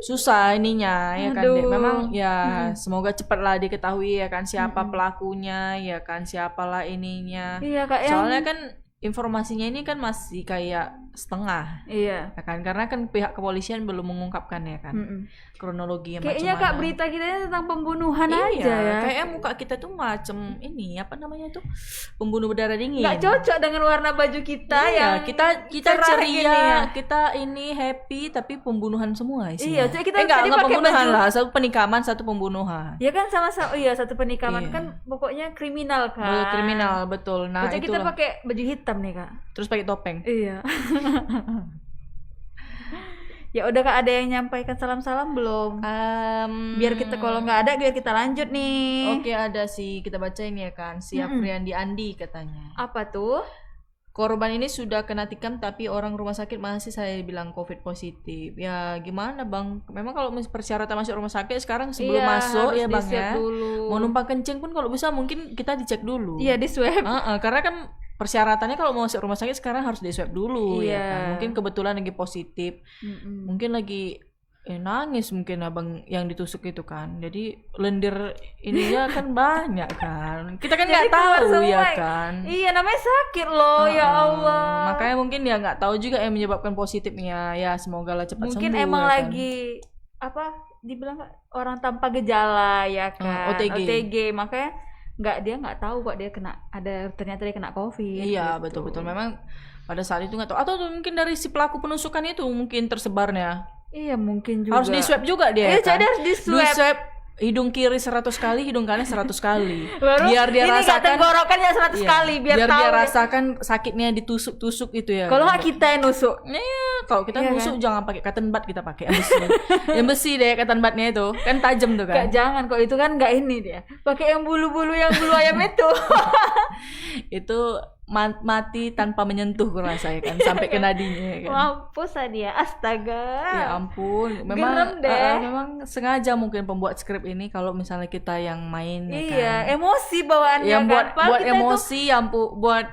Susah ininya ya kan deh. Memang ya semoga cepatlah diketahui ya kan siapa pelakunya ya kan, siapalah ininya. Iya, Kak. Soalnya kan informasinya ini kan masih kayak setengah. Iya. Ya kan karena kan pihak kepolisian belum mengungkapkan ya kan. Kronologi yang kayaknya macam Kak berita kita tentang pembunuhan aja ya. Kayaknya muka kita tuh macam ini apa namanya tuh pembunuh berdarah dingin. Nggak cocok dengan warna baju kita ya. Kita ceria, ya. Kita ini happy tapi pembunuhan semua isinya. Iya, kita enggak pembunuhan lah, satu penikaman, satu pembunuhan. Ya kan sama-sama satu penikaman kan pokoknya kriminal kan. Kriminal betul. Nah, itu kita pakai baju hitam nih Kak. Terus pakai topeng. Iya. Ya udah Kak, ada yang nyampaikan salam-salam belum? Biar kita kalau nggak ada biar kita lanjut nih. Oke, ada sih, kita baca ini ya kan. Si Afriandi Andi katanya. Apa tuh? Korban ini sudah kena tikam tapi orang rumah sakit masih saya bilang COVID positif. Ya gimana Bang? Memang kalau persyaratan masuk rumah sakit sekarang sebelum masuk ya Bang ya. Dulu. Mau numpang kencing pun kalau bisa mungkin kita dicek dulu. Iya, di swab. Karena kan persyaratannya kalau mau masuk rumah sakit sekarang harus di swab dulu ya kan. Mungkin kebetulan lagi positif. Mungkin lagi nangis mungkin abang yang ditusuk itu kan. Jadi lendir ininya kan banyak kan. Kita kan nggak tahu ya kan. Iya, namanya sakit loh, ya Allah. Makanya mungkin dia nggak tahu juga yang menyebabkan positifnya. Ya semoga lah cepat sembuh. Mungkin emang ya kan. lagi apa dibilang orang tanpa gejala ya kan. OTG. Makanya dia nggak tahu kok dia ternyata dia kena COVID. Iya, gitu. betul memang pada saat itu nggak tahu. Atau mungkin dari si pelaku penusukan itu mungkin tersebarnya. Iya, mungkin juga. Harus di swab juga dia. Iya, kan? jadi harus di swab. Hidung kiri 100 kali, hidung kanan 100 kali. Baru biar dia rasakan tenggorokannya 100 kali biar tahu. Dia rasakan sakitnya ditusuk-tusuk itu ya. Kalau nggak kita yang nusuk. Iya, kalau kita nusuk jangan pakai cotton bud, kita pakai yang besi. Yang besi deh cotton budnya itu. Kan tajam tuh kan. Gak, jangan kok itu kan nggak ini dia. Pakai yang bulu-bulu yang bulu ayam itu. Itu mati tanpa menyentuh kurasa ya kan, sampai ke nadinya kan. Mampus dia, astaga. Ya ampun, memang sengaja mungkin pembuat skrip ini kalau misalnya kita yang main ya kan. Emosi bawaannya yang kan. buat emosi, buat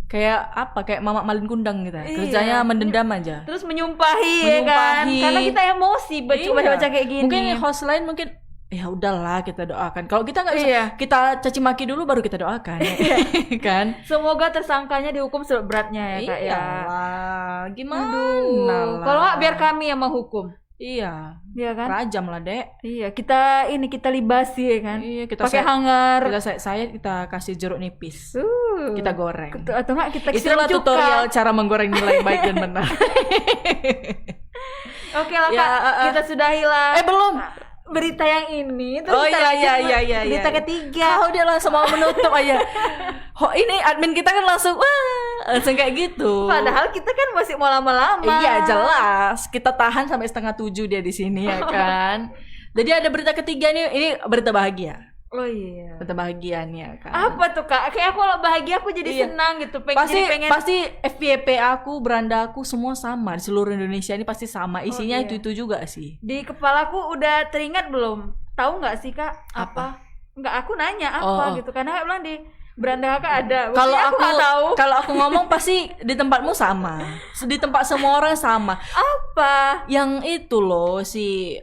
kayak Mamak Malin Kundang gitu. Kerjanya mendendam aja. Terus menyumpahi ya kan. Karena kita emosi baca kayak gini. Mungkin host lain mungkin ya udahlah kita doakan. Kalau kita nggak bisa, kita caci maki dulu baru kita doakan, kan? Semoga tersangkanya dihukum seberat-beratnya ya Kak ya. Gimana? Kalau nggak biar kami yang menghukum. Iya kan? Rajam lah Dek. Iya, kita libasi ya kan. Iya, kita pakai hangar. Kita kasih jeruk nipis. Kita goreng. Atau nggak kita itulah tutorial cara menggoreng nilai baik dan benar. Oke lah Kak, kita sudahilah. Belum. Berita yang ini terus iya. berita ketiga. Dia langsung mau menutup aja. Ini admin kita kan langsung kayak gitu. Padahal kita kan masih mau lama-lama. Iya, jelas. Kita tahan sampai 6:30 dia di sini ya kan. Jadi ada berita ketiga nih, ini berita bahagia. Oh iya. Berita bahagianya kan. Apa tuh Kak? Kayak aku kalau bahagia aku jadi senang gitu. Pengen pasti FYP aku, beranda aku semua sama di seluruh Indonesia ini pasti sama. Isinya itu juga sih. Di kepalaku udah teringat belum? Tahu nggak sih Kak? Apa? Enggak, aku nanya apa gitu. Karena Kak bilang di beranda Kakak ada. Kalau aku ngomong pasti di tempatmu sama. Di tempat semua orang sama. Apa? Yang itu loh si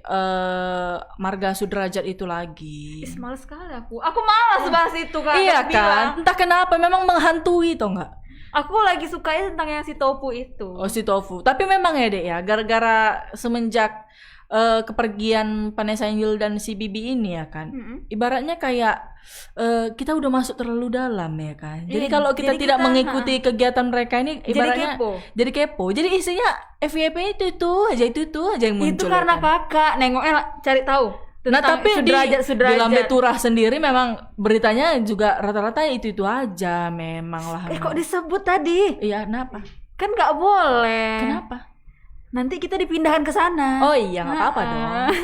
Marga Sudrajat itu lagi. Males sekali aku. Aku malas bahas itu Kak. Iya kan? Entah kenapa memang menghantui toh enggak? Aku lagi sukanya tentang yang si Tofu itu. Oh, si Tofu. Tapi memang ya Dek ya, gara-gara semenjak kepergian Vanessa Angel dan si Bibi ini ya kan, ibaratnya kayak kita udah masuk terlalu dalam ya kan. Jadi kalau kita tidak mengikuti kegiatan mereka ini ibaratnya jadi kepo. Jadi isinya FYP itu aja yang muncul. Itu karena ya kan? Kakak nengoknya cari tahu. Nah tapi Sudrajat. di Lambe Turah sendiri memang beritanya juga rata-rata itu aja memang lah. Kok disebut tadi? Iya, kenapa? Kan nggak boleh. Kenapa? Nanti kita dipindahkan ke sana. Oh iya, nggak apa-apa dong.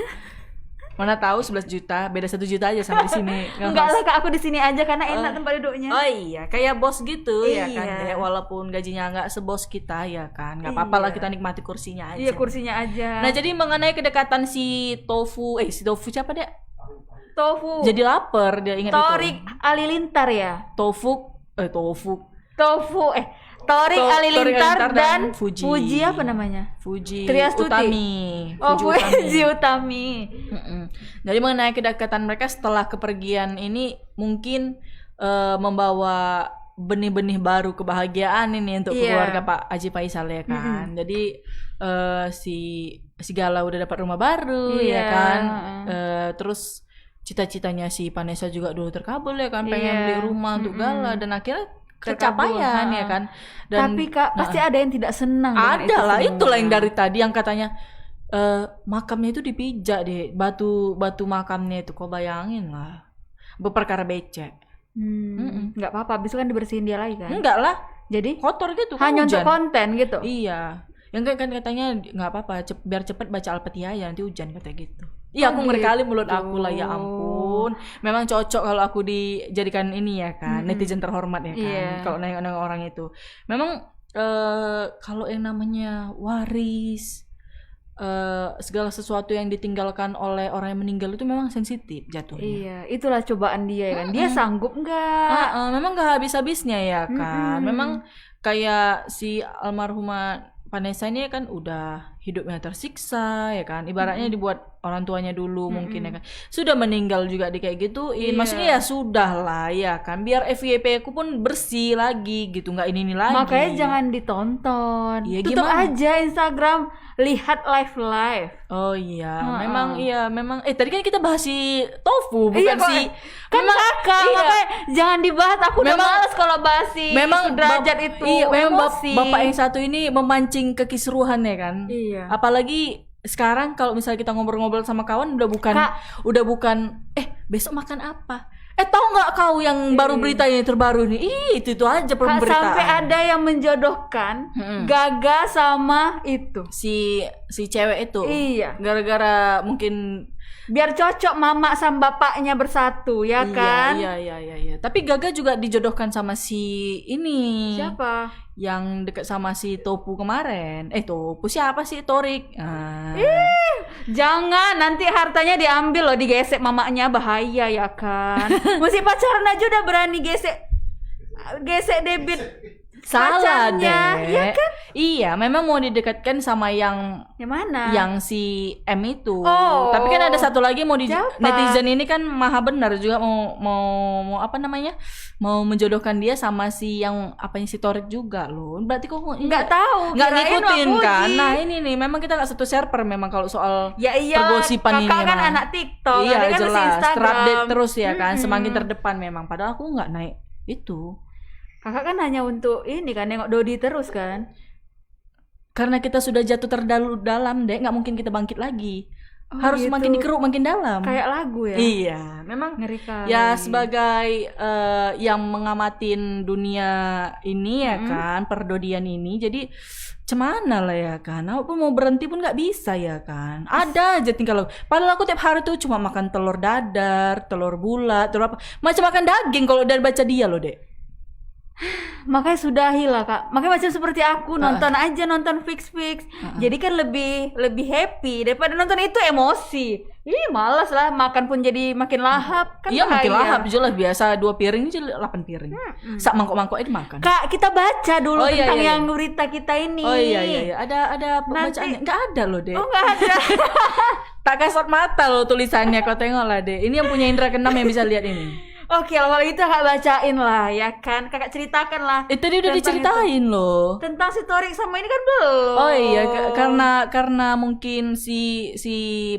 Mana tahu 11 juta, beda 1 juta aja sama di sini. Enggak lah Kak, aku di sini aja karena enak tempat duduknya. Oh iya, kayak bos gitu ya kan. Ya, walaupun gajinya nggak sebos kita ya kan. Nggak apa-apa lah, kita nikmati kursinya aja. Iya, kursinya aja. Nah, jadi mengenai kedekatan si Tofu siapa dia? Tofu. Jadi lapar dia ingat Torik Halilintar ya? Torik Halilintar dan Fuji apa namanya? Fuji Triastuti. Utami. Fuji Utami. Jadi mengenai kedekatan mereka setelah kepergian ini mungkin membawa benih-benih baru kebahagiaan ini untuk keluarga Pak Haji Faisal ya kan. Jadi si Gala udah dapat rumah baru ya kan. Terus cita-citanya si Vanessa juga dulu terkabul ya kan, pengen beli rumah untuk Gala dan akhirnya kecapaian ya kan. Dan, tapi Kak pasti ada yang tidak senang. Ada lah, itulah yang dari tadi yang katanya makamnya itu dipijak deh, batu makamnya itu, kau bayangin lah, berperkara becek. Nggak apa-apa, besok kan dibersihin dia lagi kan? Enggak lah, jadi kotor gitu hanya kan, untuk konten gitu. Iya, Yang kan katanya nggak apa-apa, biar cepet baca Al-Fatihah ya nanti hujan kata gitu. Iya, aku Oh, ngeri kali gitu. mulut aku lah, ya ampun. Memang cocok kalau aku dijadikan ini ya kan, netizen terhormat ya kan. Iya. Kalau nengok orang itu. Memang kalau yang namanya waris, segala sesuatu yang ditinggalkan oleh orang yang meninggal itu memang sensitif jatuhnya. Iya, itulah cobaan dia ya kan. Dia sanggup nggak? Memang gak habis-habisnya ya kan. Memang kayak si almarhumah Vanessa ini kan udah hidupnya tersiksa ya kan. Ibaratnya dibuat orang tuanya dulu mungkin ya kan. Sudah meninggal juga di kayak gituin. Iya. Maksudnya ya sudah lah ya kan. Biar FYP aku pun bersih lagi gitu, nggak ini lagi. Makanya jangan ditonton. Iya, Tutup gimana? aja Instagram, lihat live. Oh iya, Ha-ha. memang tadi kan kita bahas si tofu bukan Iya, kok- si kan memang- kakak, iya. makanya jangan dibahas. Aku udah Memang- males kalau bahas si derajat itu. Iya, memang emosi. bapak yang satu ini memancing kekisruhan ya kan. Iya. Apalagi sekarang kalau misalnya kita ngobrol-ngobrol sama kawan udah bukan besok makan apa. Tahu nggak kau yang baru berita ini terbaru nih? Itu aja Kak, pemberitaan. sampai ada yang menjodohkan Gaga sama itu. si cewek itu. Iya. Gara-gara mungkin Biar cocok mama sama bapaknya bersatu, ya kan? Iya. Tapi Gaga juga dijodohkan sama si ini. Siapa? Yang deket sama si Topu kemarin. Topu siapa sih? Torik. Jangan, nanti hartanya diambil loh, digesek mamanya, bahaya ya kan? Masih pacaran aja udah berani gesek debit Salah pacarnya, deh. ya kan? Iya, memang mau didekatkan sama yang mana? Yang si M itu. Oh. Tapi kan ada satu lagi Siapa? netizen ini kan maha benar juga mau apa namanya? Mau menjodohkan dia sama si yang apanya si Torik juga loh. Berarti kok Nggak tahu, nggak kirain ngikutin Wapuji. kan? Nah ini nih memang kita nggak satu server memang kalau soal Ya iya, pergosipan ini. kakak kan memang. anak TikTok, Iya dia kan masih jelas. Instagram. Terupdate terus ya kan. Semakin terdepan memang. Padahal aku nggak naik itu. Kakak kan hanya untuk ini kan, nengok Dodi terus kan. Karena kita sudah jatuh dalam, Dek, nggak mungkin kita bangkit lagi. Oh, Harus gitu. makin dikeruk makin dalam. Kayak lagu ya. Iya, memang Ngeri kali. ya sebagai yang mengamatin dunia ini ya kan, perdodian ini, jadi cemana lah ya kan. Aku pun mau berhenti pun nggak bisa ya kan. Ada aja tinggal. Padahal aku tiap hari tuh cuma makan telur dadar, telur bulat, telur apa, macam makan daging kalau udah baca dia loh, Dek. Makanya sudahilah kak. Makanya macam seperti aku nonton aja, nonton fix. Jadi kan lebih happy daripada nonton itu emosi. Ih malas lah, makan pun jadi makin lahap kan. Iya makin bahaya. lahap jelas, biasa 2 piring jadi 8 piring. Sak mangkok-mangkok itu makan. Kak, kita baca dulu Oh, iya, tentang iya. yang berita kita ini. Oh iya. Ada pembacaannya. Nggak ada loh, Dek. Oh nggak ada. Tak kasat mata loh tulisannya, kau tengok lah, Dek. Ini yang punya indera keenam yang bisa lihat ini. Oke, kalau itu kakak bacain lah ya kan. Kakak ceritakan lah. Tadi udah tentang diceritain itu. loh. Tentang si Torik sama ini kan belum. Oh iya, karena mungkin si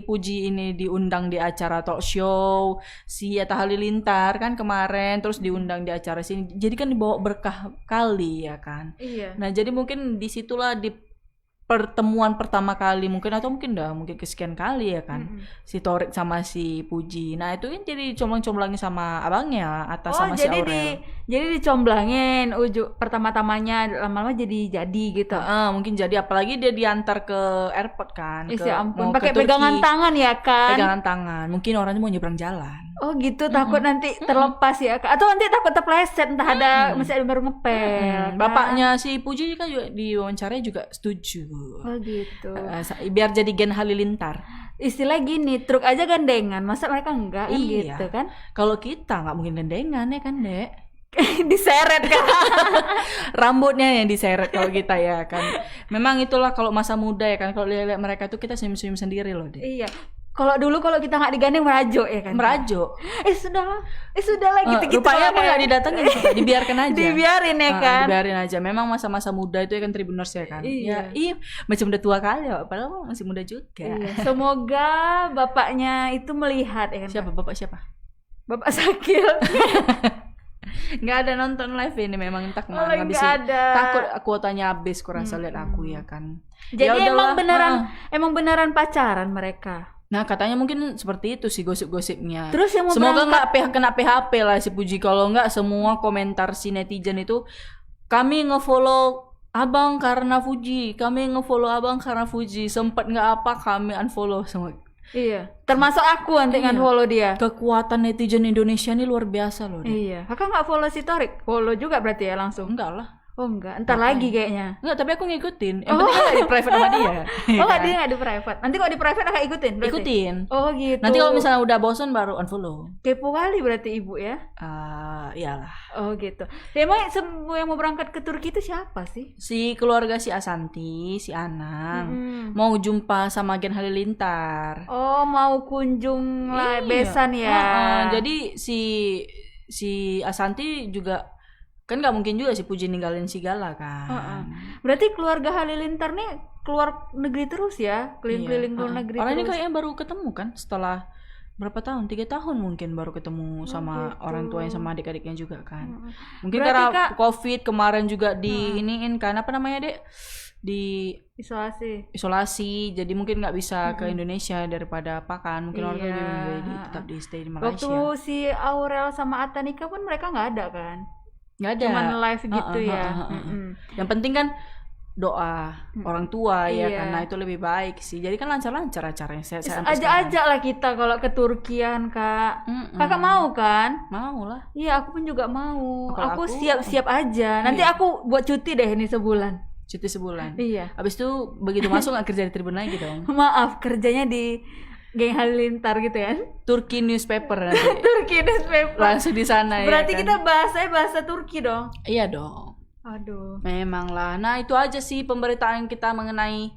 Puji ini diundang di acara talk show, si Atta Halilintar kan kemarin, terus diundang di acara sini. Jadi kan dibawa berkah kali ya kan. Iya. Nah jadi mungkin disitulah di pertemuan pertama kali mungkin, atau mungkin kesekian kali ya kan, si Torik sama si Puji. Nah itu kan jadi comblang-comblangin sama abangnya atas sama si Aurel. Jadi dicomblangin pertama-tamanya, lama-lama jadi gitu. Mungkin jadi, apalagi dia diantar ke airport kan. Ya ampun, mau ke pakai pegangan Turki. tangan ya kan? Pegangan tangan. Mungkin orangnya mau nyebrang jalan. Oh gitu, takut nanti terlepas ya kak. Atau nanti takut terpleset, entah ada masih baru ngepel. Bapaknya si Puji kan juga diwawancara juga setuju. Oh gitu. Biar jadi Gen Halilintar. Istilah gini, truk aja gandengan, masa mereka enggak kan Iya. gitu kan? Kalau kita nggak mungkin gandengan ya kan, Dek. Diseret kan? Rambutnya yang diseret kalau kita ya kan. Memang itulah kalau masa muda ya kan. Kalau lihat mereka tuh kita senyum-senyum sendiri loh, Dek. Iya. Kalau dulu kalau kita nggak digandeng merajuk ya kan? Merajuk. Sudahlah gitu-gitu. Rupanya aku nggak didatengin, dibiarkan aja. Dibiarin ya kan? Dibiarin aja. Memang masa-masa muda itu ya kan Tribuners ya kan. Iya. Ya, macam udah tua kali ya, padahal masih muda juga. Iya. Semoga bapaknya itu melihat ya kan? Siapa bapak siapa? Bapak Sakil. Nggak ada nonton live ini, memang entah kemana Oh, ngabisin. nggak ada. Takut kuotanya habis, kurasa lihat aku ya kan. Jadi Ya udahlah. emang beneran pacaran mereka. Nah katanya mungkin seperti itu sih gosip-gosipnya. Terus yang mau semoga berangkat- nggak kena PHP lah si Puji. Kalau nggak semua komentar si netizen itu, kami ngefollow Abang karena Fuji, kami ngefollow abang karena Fuji. Sempat nggak apa kami unfollow semua. Iya. Termasuk aku nanti follow dia. Kekuatan netizen Indonesia ini luar biasa loh. Iya. Kakak nggak follow si Torik? Follow juga berarti ya langsung? Enggak lah. Oh enggak, ntar lagi kayaknya. Enggak, tapi aku ngikutin. Yang penting kan di private sama dia. Oh dia nggak di private. Nanti kalau di private kakak ikutin berarti? Ikutin. Oh gitu. Nanti kalau misalnya udah bosan baru unfollow. Kepo kali berarti ibu ya? Iyalah. Oh gitu. Emang semua yang mau berangkat ke Turki itu siapa sih? Si keluarga si Asanti, si Anang. Mau jumpa sama Gen Halilintar. Oh mau kunjung besan ya? Jadi si Asanti juga kan nggak mungkin juga si Puji ninggalin si Gala kan. Berarti keluarga Halilintar nih keluar negeri terus ya, keliling-keliling keluar negeri. Orang terus. ini kayaknya baru ketemu kan setelah berapa tahun? 3 tahun mungkin baru ketemu sama orang tuanya sama adik-adiknya juga kan. Mungkin berarti, karena COVID kemarin juga di iniin kan apa namanya Dek? Di isolasi jadi mungkin nggak bisa ke Indonesia daripada apa kan mungkin orang lebih memilih tetap di stay di Malaysia. Waktu si Aurel sama Atta nikah pun mereka nggak ada kan? Nggak ada. Cuman live gitu ya. Yang penting kan doa orang tua ya karena itu lebih baik sih. Jadi kan lancar-lancar acaranya. Ajak-ajak lah kita kalau ke Turkian Kak. Kakak mau kan? Mau lah. Iya aku pun juga mau. Aku siap-siap aja. Nanti aku buat cuti deh ini sebulan. Cuti sebulan. Iya. Abis itu begitu masuk nggak kerja di Tribun lagi dong. Maaf kerjanya di Geng Halilintar gitu kan? Turki newspaper nanti. Turki newspaper. Langsung di sana ya. Berarti kita bahasanya bahasa Turki dong? Iya dong. Aduh. Memang lah. Nah itu aja sih pemberitaan kita mengenai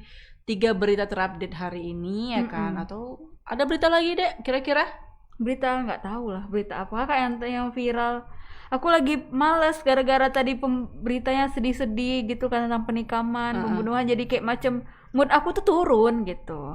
3 berita terupdate hari ini ya kan? Atau ada berita lagi Dek kira-kira? Berita nggak tahu lah. Berita apa kak yang viral? Aku lagi males gara-gara tadi beritanya sedih-sedih gitu kan tentang penikaman, pembunuhan. Jadi kayak macam mood aku tuh turun gitu.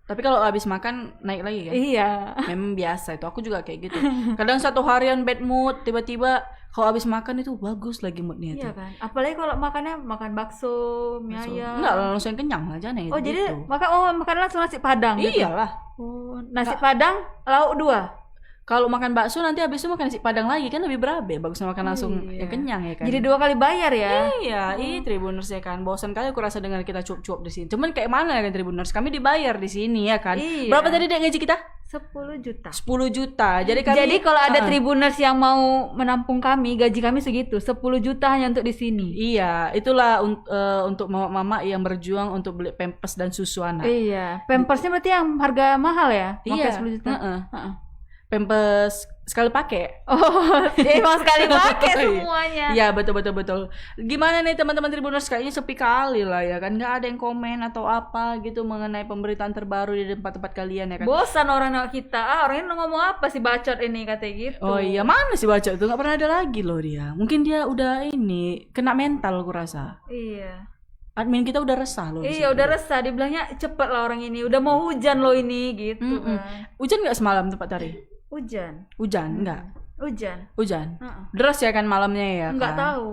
Tapi kalau habis makan naik lagi kan? Iya. Memang biasa itu. Aku juga kayak gitu. Kadang satu harian bad mood, tiba-tiba kalau habis makan itu bagus lagi moodnya itu. Iya kan. Apalagi kalau makannya makan bakso, mie ayam. Enggak, langsung kenyang aja nih. Oh gitu. Jadi makan langsung nasi padang. Iyalah. Gitu? Oh, nasi padang, lauk 2. Kalau makan bakso nanti habis itu makan nasi padang lagi kan lebih berabe. Bagusnya makan langsung yang kenyang ya kan. Jadi 2 kali bayar ya. Iya, Tribuners ya kan. Bosan kali aku rasa dengan kita cuap-cuap di sini. Cuman kayak mana ya Tribuners? Kami dibayar di sini ya kan. Iya. Berapa tadi Dek gaji kita? 10 juta. 10 juta. Jadi kalau ada Tribuners yang mau menampung kami, gaji kami segitu. 10 juta hanya untuk di sini. Iya, itulah untuk mama-mama yang berjuang untuk beli pampers dan susu anak. Iya. Pampersnya berarti yang harga mahal ya? Iya. 10 juta. Pampers sekali pakai. Oh, emang sekali pakai semuanya. Iya, betul. Gimana nih teman-teman Tribuners, kayaknya sepi kali lah ya kan. Nggak ada yang komen atau apa gitu mengenai pemberitaan terbaru di tempat-tempat kalian ya kan. Bosan orang kita. Orang ini ngomong apa sih bacot ini katanya gitu. Oh iya, mana sih bacot itu? Nggak pernah ada lagi loh dia. Mungkin dia udah ini kena mental aku rasa. Iya. Admin kita udah resah loh. Iya udah resah, dibilangnya cepet lah orang ini. Udah mau hujan loh ini gitu kan. Hujan nggak semalam tempat tadi? Hujan enggak. Hujan. Deras ya kan malamnya ya kan. Enggak tahu.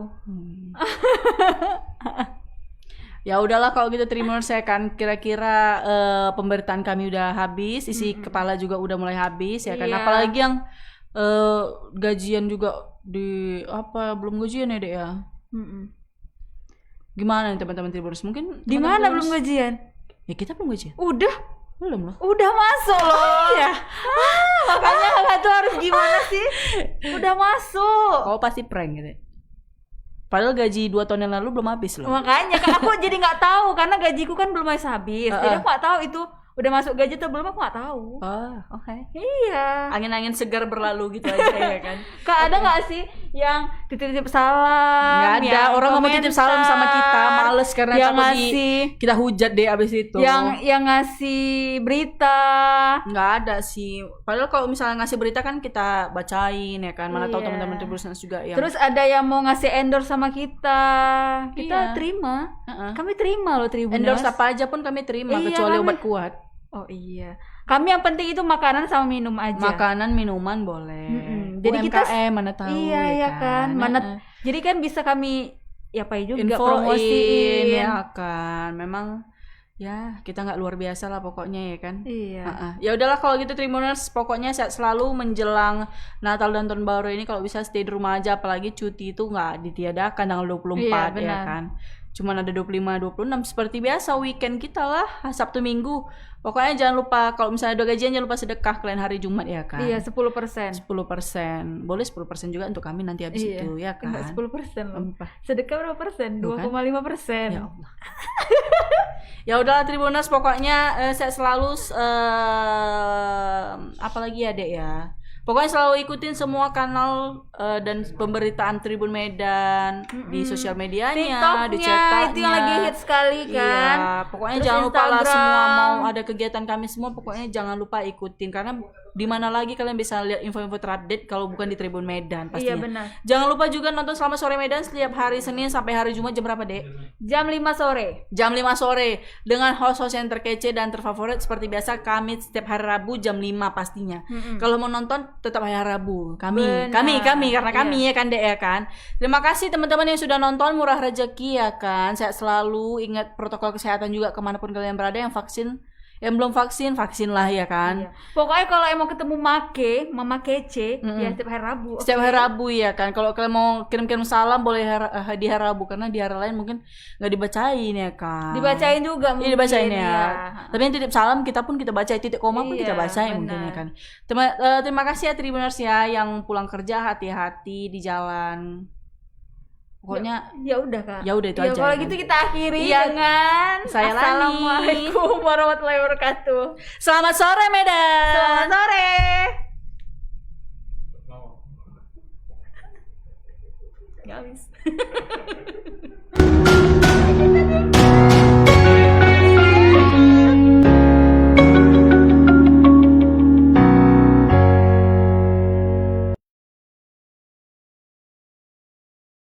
Ya udahlah kalau gitu Tribuners ya kan, kira-kira pemberitaan kami udah habis, isi kepala juga udah mulai habis ya kan. Iya. Apalagi yang gajian juga belum gajian ya Dek ya. Gimana nih teman-teman Tribuners? Mungkin di mana belum gajian? Ya kita belum gajian. Belum loh. Udah masuk loh. Iya. Makanya kakak tuh harus gimana sih? Udah masuk. Kau pasti prank gitu. Padahal gaji 2 tahun yang lalu belum habis loh. Makanya kan aku jadi nggak tahu karena gajiku kan belum habis. Jadi aku nggak tahu itu udah masuk gaji atau belum, aku nggak tahu. Oke. Iya. Angin-angin segar berlalu gitu aja ya kan. Kak ada nggak sih yang titip salam? Nggak ada. Orang mau titip salam sama kita, males karena yang takut ngasih, kita hujat deh abis itu. Yang ngasih berita. Nggak ada sih. Padahal kalau misalnya ngasih berita kan kita bacain ya kan. Mana tahu teman-teman Tribuners juga yang. Terus ada yang mau ngasih endorse sama kita. Kita terima. Kami terima loh Tribuners. Endorse apa aja pun kami terima kecuali obat kuat. Oh iya. Kami yang penting itu makanan sama minum aja. Makanan, minuman boleh. Jadi UMKM, kita mana tahu iya kan. Jadi kan bisa kami juga promosiin ya kan. Memang ya kita nggak luar biasa lah pokoknya ya kan. Iya. Ya udahlah kalau gitu Tribuners, pokoknya sehat selalu menjelang Natal dan Tahun Baru ini. Kalau bisa stay di rumah aja, apalagi cuti itu nggak ditiadakan tanggal 24 ya kan. cuman ada 25-26 seperti biasa weekend kita lah, Sabtu Minggu. Pokoknya jangan lupa kalau misalnya udah gajian jangan lupa sedekah kalian hari Jumat ya kan. Iya, 10%. 10%. Boleh 10% juga untuk kami nanti habis itu ya kan. Enggak 10% loh. Sedekah berapa persen? 2,5%. Ya Allah. Ya udahlah Tribuners, pokoknya saya selalu apalagi ya Dek ya. Pokoknya selalu ikutin semua kanal dan pemberitaan Tribun Medan di sosial medianya, di cetaknya. Itu yang lagi hit sekali kan. Iya, pokoknya Terus jangan lupa lah Instagram. semua mau ada kegiatan kami semua, pokoknya jangan lupa ikutin karena di mana lagi kalian bisa lihat info-info terupdate kalau bukan di Tribun Medan pastinya. Iya benar. Jangan lupa juga nonton Selamat Sore Medan setiap hari Senin sampai hari Jumat jam berapa, Dek? Jam 5 sore. Jam 5 sore dengan host-host yang terkece dan terfavorit seperti biasa kami setiap hari Rabu jam 5 pastinya. Kalau mau nonton tetap hari Rabu. Kami karena kami ya kan Dek ya kan. Terima kasih teman-teman yang sudah nonton, murah rezeki ya kan. Sehat selalu, ingat protokol kesehatan juga kemanapun kalian berada. Yang belum vaksin lah ya kan. Iya. Pokoknya kalau emang ketemu Mama Kece ya setiap hari Rabu. Setiap hari Rabu ya kan. Kalau kalian mau kirim-kirim salam boleh di hari Rabu karena di hari lain mungkin nggak dibacain ya kan. Dibacain juga mungkin. Iya dibacain ya. Ya. Tapi yang titip salam kita pun kita baca, titik koma pun kita bacain mungkin ya kan. Terima kasih ya Tribuners ya yang pulang kerja, hati-hati di jalan. Pokoknya ya udah Kak. Ya udah itu aja. Kalau kan. gitu kita akhiri Iya. dengan Saya Lani. Assalamualaikum warahmatullahi wabarakatuh. Selamat sore Medan.